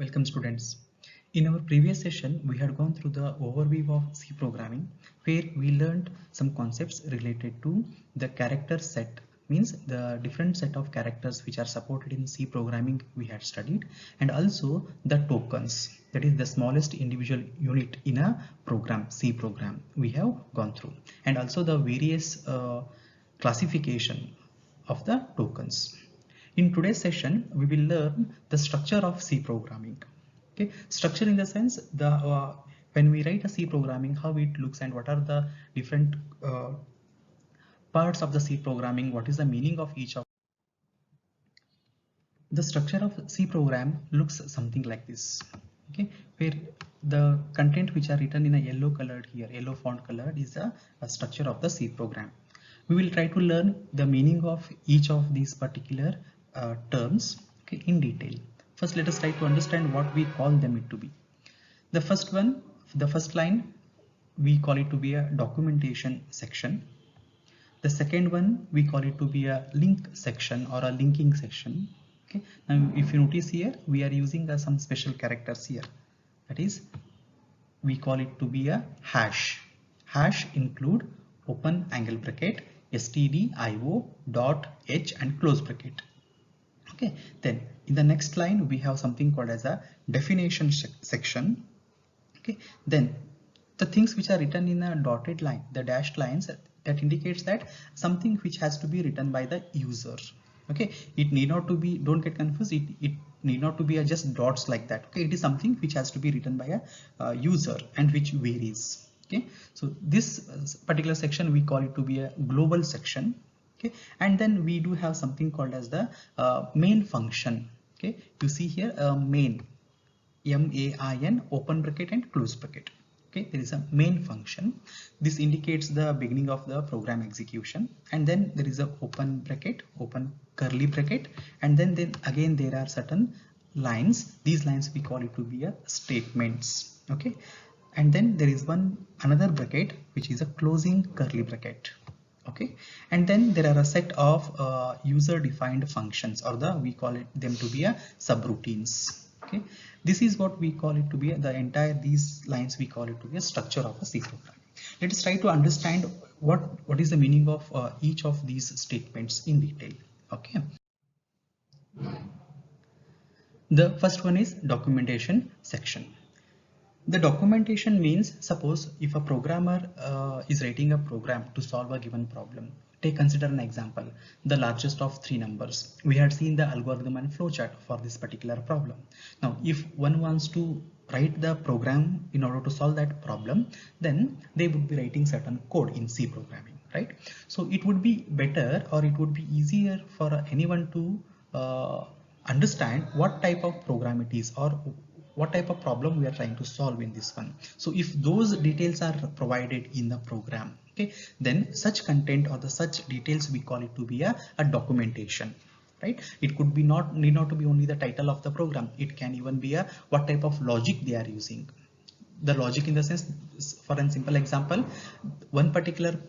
Welcome students. In our previous session, we had gone through the overview of C programming, where we learned some concepts related to the character set, means the different set of characters which are supported in C programming we had studied, and also the tokens, that is the smallest individual unit in a program, C program we have gone through, and also the various classification of the tokens. In today's session, we will learn the structure of C programming. Okay, structure in the sense the when we write a C programming, how it looks and what are the different parts of the C programming, what is the meaning of each of. The structure of C program looks something like this. Okay, where the content which are written in a yellow colored here, yellow font colored, is a structure of the C program. We will try to learn the meaning of each of these particular terms, okay, in detail. First, let us try to understand what we call them it to be. The first one, the first line, we call it to be a documentation section. The second one, we call it to be a link section or a linking section. Okay. Now, if you notice here, we are using some special characters here. That is, we call it to be a hash. Hash include open angle bracket, stdio dot h and close bracket. Okay, then in the next line we have something called as a definition section. Okay, then the things which are written in a dotted line, the dashed lines, that indicates that something which has to be written by the user. Okay, it need not to be, don't get confused, it need not to be just dots like that. Okay, it is something which has to be written by a user and which varies. Okay, so this particular section we call it to be a global section. Okay, and then we do have something called as the main function. Okay, you see here main, main, open bracket and close bracket. Okay, there is a main function. This indicates the beginning of the program execution, and then there is a open bracket, open curly bracket, and then again there are certain lines. These lines we call it to be a statements. Okay, and then there is another bracket which is a closing curly bracket. Okay, and then there are a set of user defined functions, or we call them to be a subroutines. Okay, this is what we call it to be the entire, these lines we call it to be a structure of a C program. Let us try to understand what is the meaning of each of these statements in detail. Okay, the first one is documentation section. The documentation means, suppose if a programmer is writing a program to solve a given problem. Consider an example, the largest of three numbers. We had seen the algorithm and flowchart for this particular problem. Now, if one wants to write the program in order to solve that problem, then they would be writing certain code in C programming, right? So it would be better, or it would be easier for anyone to understand what type of program it is, or what type of problem we are trying to solve in this one. So if those details are provided in the program, okay, then such content or the such details we call it to be a documentation, right? It could be need not to be only the title of the program. It can even be a what type of logic they are using. The logic in the sense, for a simple example, one particular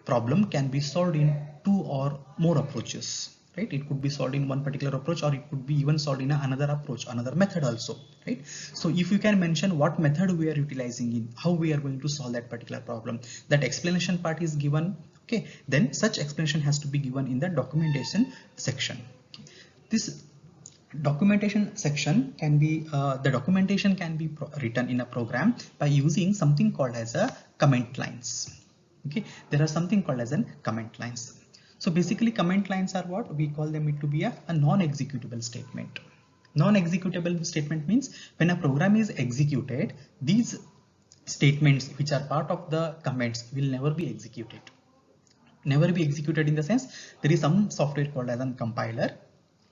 problem can be solved in two or more approaches. Right, it could be solved in one particular approach, or it could be even solved in another approach, another method also, right? So if you can mention what method we are utilizing in, how we are going to solve that particular problem, that explanation part is given. Okay, then such explanation has to be given in the documentation section. This documentation section can be the documentation can be written in a program by using something called as a comment lines. Okay, there are something called as comment lines. So basically comment lines are what we call them it to be a non-executable statement. Non-executable statement means when a program is executed, these statements which are part of the comments will never be executed. Never be executed in the sense, there is some software called as a compiler.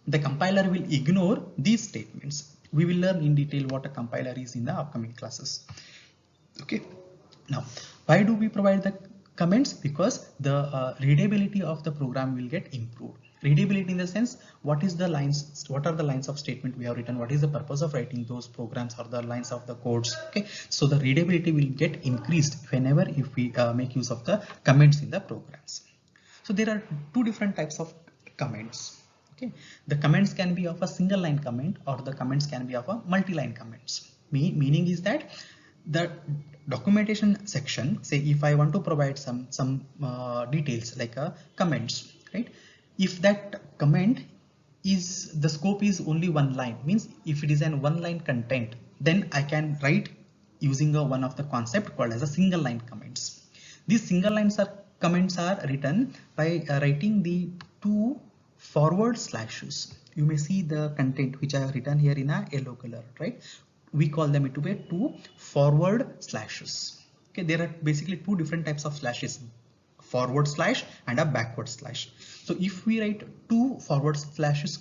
The compiler will ignore these statements. We will learn in detail what a compiler is in the upcoming classes. Okay, now why do we provide the comments? Because the readability of the program will get improved. Readability in the sense, what are the lines of statement we have written, what is the purpose of writing those programs or the lines of the codes. Okay, so the readability will get increased whenever if we make use of the comments in the programs. So there are two different types of comments. Okay, the comments can be of a single line comment or the comments can be of a multi-line comments. Meaning is that the documentation section, say if I want to provide some details like comments, right? If that comment is the scope is only one line, means if it is an one line content, then I can write using one of the concept called as a single line comments. These single lines are comments are written by writing the two forward slashes. You may see the content which I have written here in a yellow color, right? We call them to be two forward slashes. Okay, there are basically two different types of slashes, forward slash and a backward slash. So if we write two forward slashes,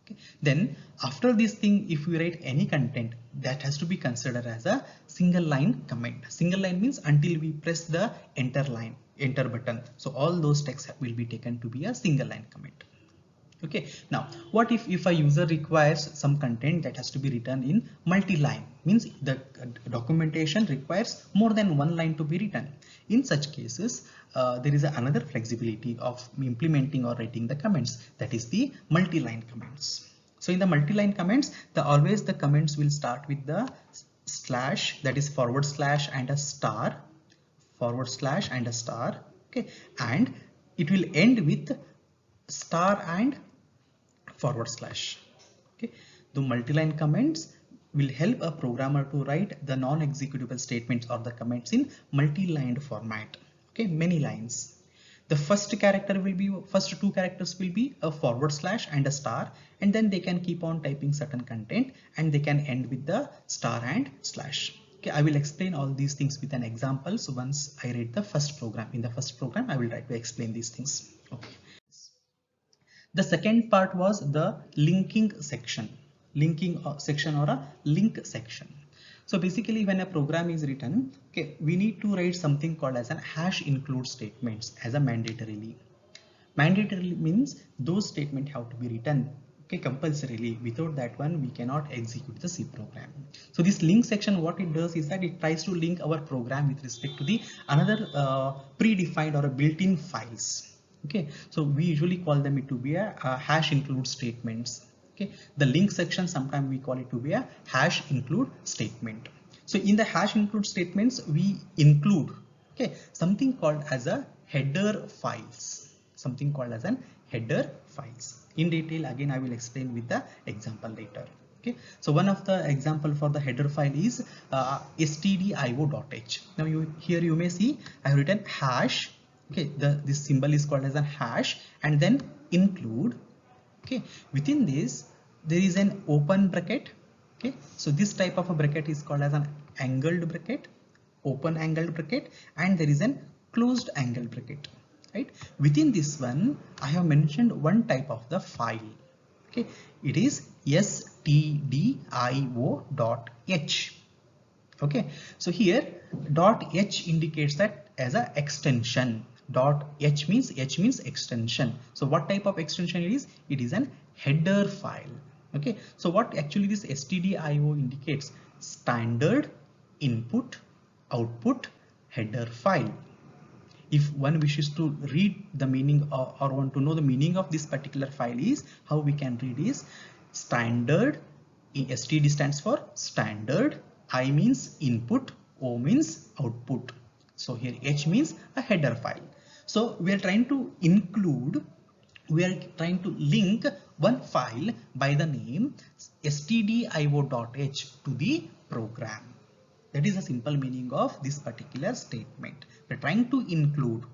okay, then after this thing, if we write any content, that has to be considered as a single line comment. Single line means until we press the enter button. So all those texts will be taken to be a single line comment. Okay, now what if a user requires some content that has to be written in multi-line, means the documentation requires more than one line to be written. In such cases, there is another flexibility of implementing or writing the comments, that is the multi-line comments. So in the multi-line comments, always the comments will start with the slash, that is forward slash and a star, forward slash and a star, okay, and it will end with star and forward slash. Okay, the multi-line comments will help a programmer to write the non-executable statements or the comments in multi-lined format. Okay, many lines. The first two characters will be a forward slash and a star, and then they can keep on typing certain content and they can end with the star and slash. Okay, I will explain all these things with an example. So once I read the first program, in the first program I will try to explain these things. Okay. The second part was the linking section, or a link section. So basically when a program is written, okay, we need to write something called as a hash include statements as a mandatorily. Mandatorily means those statements have to be written, okay, compulsorily. Without that one, we cannot execute the C program. So this link section, what it does is that it tries to link our program with respect to the another predefined or a built-in files. Okay, so we usually call them to be a hash include statements. Okay, the link section sometimes we call it to be a hash include statement. So in the hash include statements, we include, okay, something called as a header files. Something called as an header files. In detail, again, I will explain with the example later. Okay, so one of the example for the header file is stdio.h. Now here you may see I have written hash. Okay, this symbol is called as a hash and then include. Okay, within this there is an open bracket. Okay, so this type of a bracket is called as an angled bracket, open angled bracket, and there is an closed angled bracket. Right, within this one I have mentioned one type of the file. Okay, it is stdio.h. Okay, so here .h indicates that as a extension. .h means extension. So what type of extension it is? It is an header file. Okay, so what actually this stdio indicates? Standard input output header file. If one wishes to read the meaning or want to know the meaning of this particular file, is how we can read is standard. STD stands for standard, I means input, O means output. So here H means a header file. So we are trying to include, we are trying to link one file by the name stdio.h to the program. That is the simple meaning of this particular statement. We are trying to include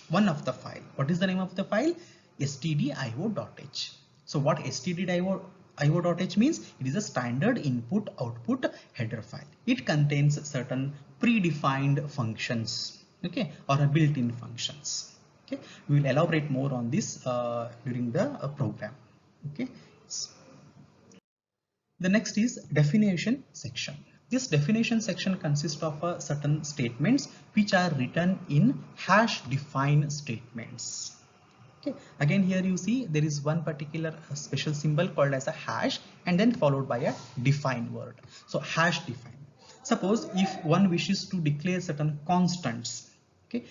one of the file. What is the name of the file? stdio.h. So what stdio.h means? It is a standard input output header file. It contains certain predefined functions, okay, or a built-in functions. Okay, we will elaborate more on this during the program. Okay, the next is definition section. This definition section consists of certain statements which are written in hash define statements. Okay, again here you see there is one particular special symbol called as a hash and then followed by a define word. So hash define. Suppose if one wishes to declare certain constants. Okay,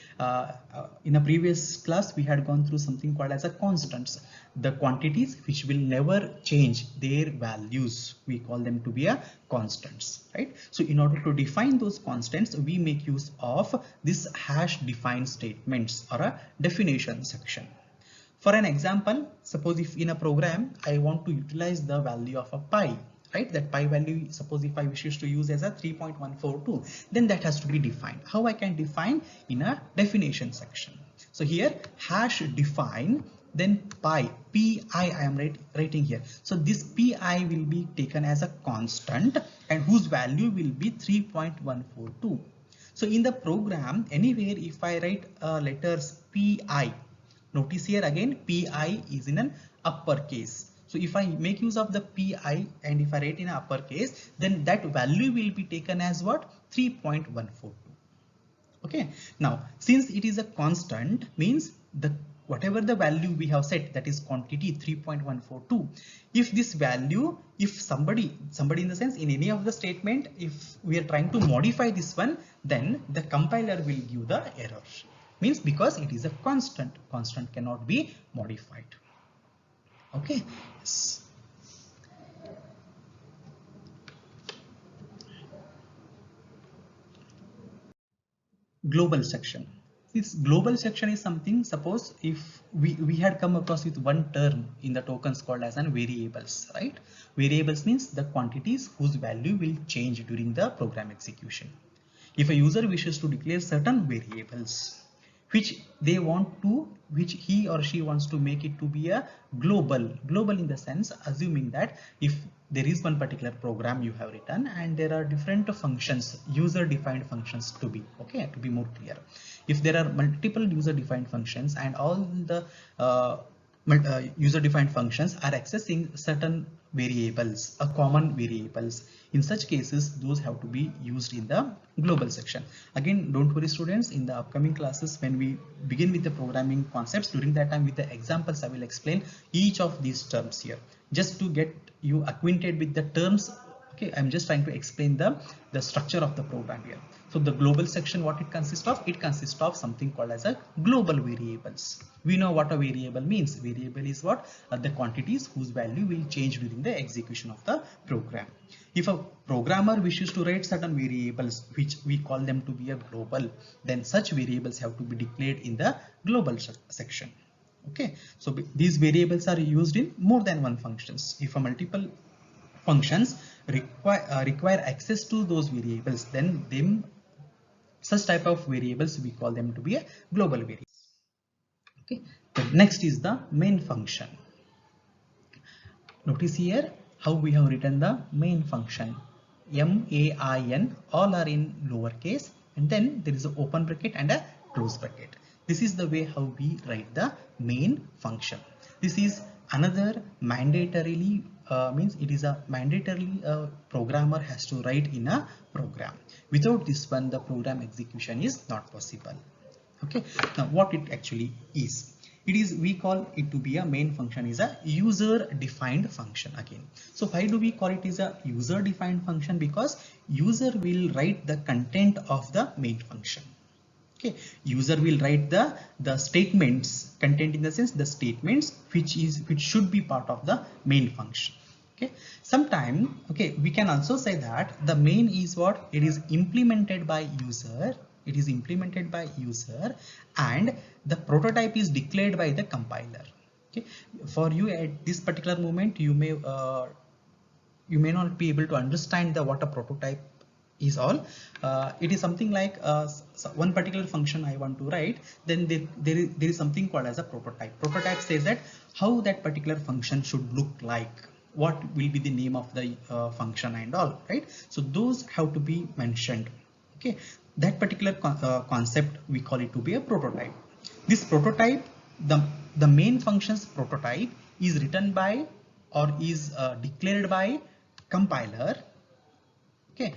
in a previous class we had gone through something called as a constants. the quantities which will never change their values, we call them to be a constants, right? So in order to define those constants, we make use of this hash define statements or a definition section. For an example, suppose if in a program I want to utilize the value of a pi, right? That pi value, suppose if I wishes to use as a 3.142, then that has to be defined. How I can define? In a definition section. So here hash define, then pi I am writing here. So this pi will be taken as a constant and whose value will be 3.142. So in the program, anywhere if I write letters pi, notice here again pi is in an uppercase. So if I make use of the pi and if I write in uppercase, then that value will be taken as what? 3.142. Okay. Now since it is a constant, means the whatever the value we have set, that is quantity 3.142, if this value, if somebody in the sense in any of the statement, if we are trying to modify this one, then the compiler will give the error. Means because it is a constant cannot be modified. Okay. Yes. Global section. This global section is something, suppose if we had come across with one term in the tokens called as an variables, right? Variables means the quantities whose value will change during the program execution. If a user wishes to declare certain variables which they want to, which he or she wants to make it to be a global in the sense, assuming that if there is one particular program you have written and there are different functions, user defined functions to be, okay, to be more clear. If there are multiple user defined functions and all the user defined functions are accessing certain variables, a common variables, in such cases those have to be used in the global section. Again, don't worry students, in the upcoming classes when we begin with the programming concepts, during that time with the examples I will explain each of these terms here, just to get you acquainted with the terms. Okay, I'm just trying to explain the structure of the program here. So the global section, what it consists of? It consists of something called as a global variables. We know what a variable means. Variable is what? The quantities whose value will change during the execution of the program. If a programmer wishes to write certain variables, which we call them to be a global, then such variables have to be declared in the global section. Okay, so these variables are used in more than one functions. If a multiple functions require access to those variables, then such type of variables we call them to be a global variable. Okay, the next is the main function. Notice here how we have written the main function. MAIN, all are in lowercase, and then there is an open bracket and a close bracket. This is the way how we write the main function. This is another mandatorily means it is a mandatorily programmer has to write in a program. Without this one, the program execution is not possible. Okay, now what it actually is? It is, we call it to be a main function is a user defined function again. So why do we call it is a user defined function? Because user will write the content of the main function. Okay, user will write the statements, content in the sense the statements which should be part of the main function. Okay, sometime, okay, we can also say that the main is what? It is implemented by user. It is implemented by user and the prototype is declared by the compiler. Okay, for you at this particular moment, you may not be able to understand what a prototype is all. It is something like one particular function I want to write, then there is something called as a prototype. Prototype says that how that particular function should look like, what will be the name of the function and all, right? So those have to be mentioned. Okay, that particular concept we call it to be a prototype. This prototype, the main function's prototype is written by or is declared by compiler. Okay,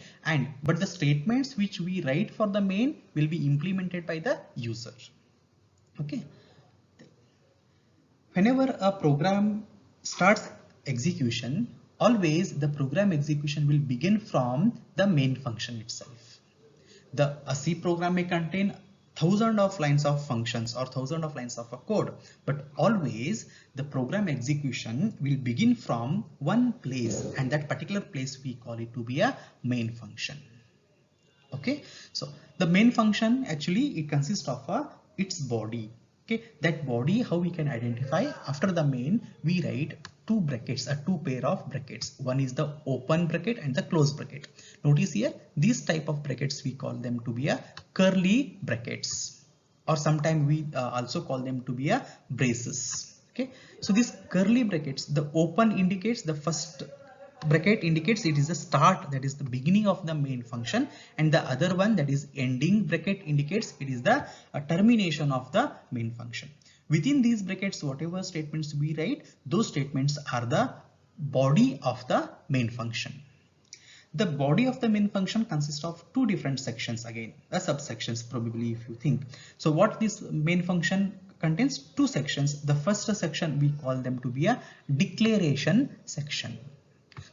but the statements which we write for the main will be implemented by the user. Okay, whenever a program starts execution, always the program execution will begin from the main function itself. A C program may contain thousand of lines of functions or thousand of lines of a code, but always the program execution will begin from one place, and that particular place we call it to be a main function. Okay, so the main function actually it consists of its body. Okay, that body, how we can identify? After the main we write two brackets, two pair of brackets. One is the open bracket and the close bracket. Notice here, these type of brackets we call them to be a curly brackets, or sometimes we also call them to be a braces. Okay, so these curly brackets, the open indicates the first bracket indicates it is the start, that is the beginning of the main function, and the other one, that is ending bracket, indicates it is the termination of the main function. Within these brackets, whatever statements we write, those statements are the body of the main function. The body of the main function consists of two different sections, again subsections probably if you think. So what this main function contains? Two sections. The first section we call them to be a declaration section.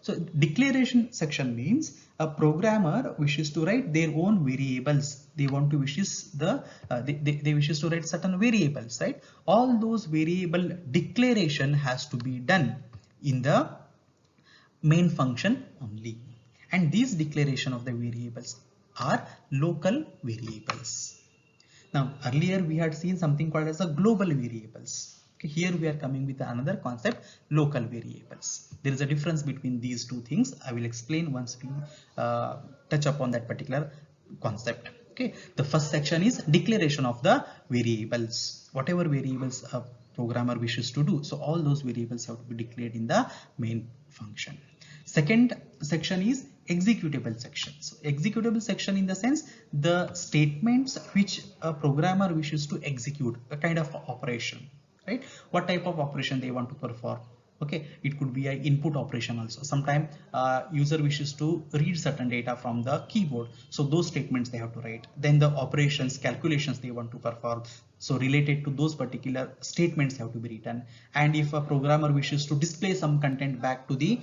So declaration section means a programmer wishes to write their own variables. They want to wishes the they wishes to write certain variables, right? All those variable declaration has to be done in the main function only, and these declaration of the variables are local variables. Now earlier we had seen something called as a global variables. Okay, here we are coming with another concept, local variables. There is a difference between these two things. I will explain once we touch upon that particular concept. Okay, the first section is declaration of the variables. Whatever variables a programmer wishes to do, so all those variables have to be declared in the main function. Second section is executable section. So executable section in the sense the statements which a programmer wishes to execute, a kind of operation, right? What type of operation they want to perform. Okay, it could be an input operation also. Sometimes user wishes to read certain data from the keyboard, so those statements they have to write. Then the operations, calculations they want to perform, so related to those particular statements have to be written. And if a programmer wishes to display some content back to the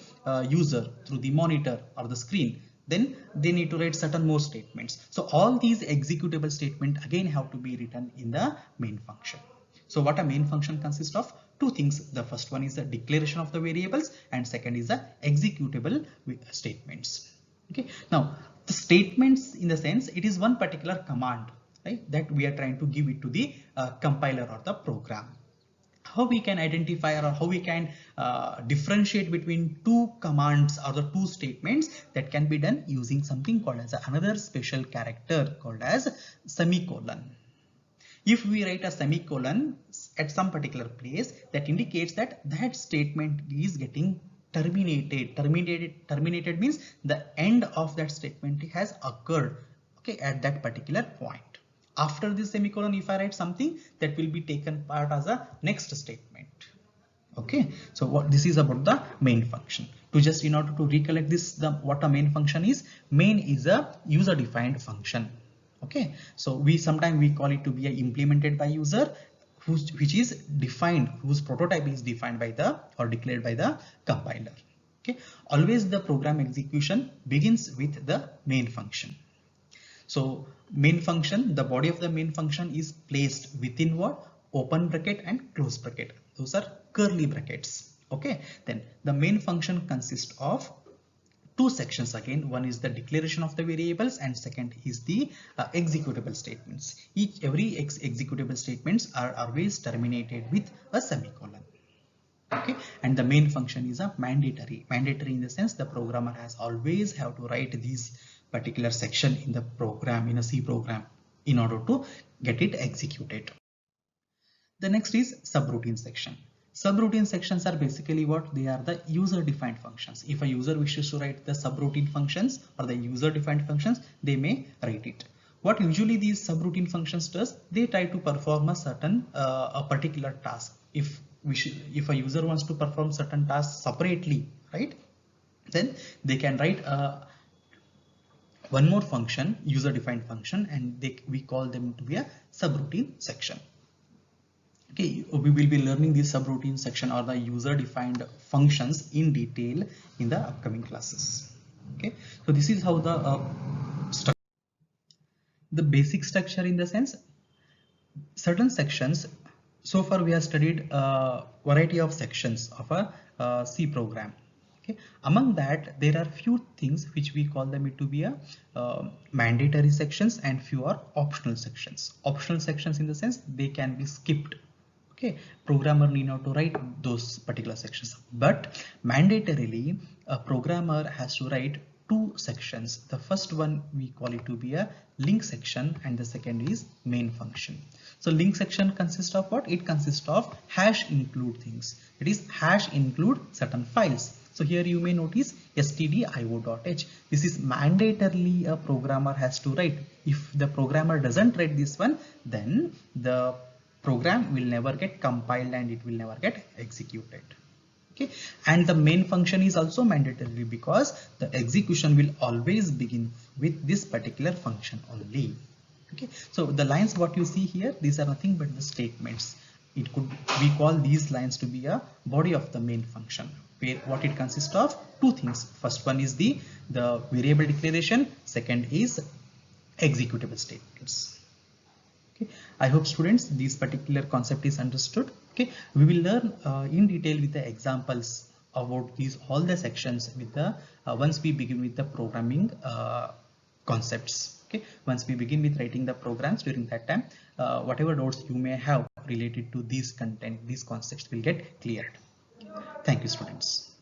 user through the monitor or the screen, then they need to write certain more statements. So all these executable statements again have to be written in the main function. So what a main function consists of? Two things. The first one is the declaration of the variables, and second is the executable statements. Okay, now the statements in the sense it is one particular command, right, that we are trying to give it to the compiler or the program. How we can identify or how we can differentiate between two commands or the two statements? That can be done using something called as another special character called as semicolon. If we write a semicolon at some particular place, that indicates that that statement is getting terminated. Terminated means the end of that statement has occurred, okay, at that particular point. After this semicolon, if I write something, that will be taken part as a next statement. Okay, so what this is about the main function. To just in order to recollect this, what a main function is. Main is a user defined function. Okay, so we sometimes we call it to be implemented by user, which is defined, whose prototype is defined by the or declared by the compiler. Okay, always the program execution begins with the main function. So main function, the body of the main function is placed within what? Open bracket and close bracket. Those are curly brackets. Okay, then the main function consists of two sections again. One is the declaration of the variables, and second is the executable statements. Every executable statements are always terminated with a semicolon. Okay, and the main function is a mandatory in the sense the programmer has always have to write these particular section in the program, in a C program, in order to get it executed. The next is subroutine section. Subroutine sections are basically what? They are the user defined functions. If a user wishes to write the subroutine functions or the user defined functions, they may write it. What usually these subroutine functions does, they try to perform a certain a particular task. If a user wants to perform certain tasks separately, right, then they can write one more function, user defined function, and we call them to be a subroutine section. Okay, we will be learning this subroutine section or the user defined functions in detail in the upcoming classes. Okay, so this is how the basic structure in the sense certain sections. So far we have studied a variety of sections of a C program. Okay, among that there are few things which we call them to be a mandatory sections, and few are optional sections. Optional sections in the sense they can be skipped. Okay, programmer need not to write those particular sections, but mandatorily a programmer has to write two sections. The first one we call it to be a link section, and the second is main function. So link section consists of what? It consists of hash include things. It is hash include certain files. So here you may notice stdio.h. This is mandatorily a programmer has to write. If the programmer doesn't write this one, then the program will never get compiled and it will never get executed. Okay, and the main function is also mandatory because the execution will always begin with this particular function only. Okay, so the lines what you see here, these are nothing but the statements. It could, we call these lines to be a body of the main function, where what it consists of two things. First one is the variable declaration, second is executable statements. Okay, I hope students this particular concept is understood. Okay, we will learn in detail with the examples about these all the sections with the once we begin with the programming concepts. Okay, once we begin with writing the programs, during that time whatever doubts you may have related to these content, these concepts will get cleared. Thank you, students.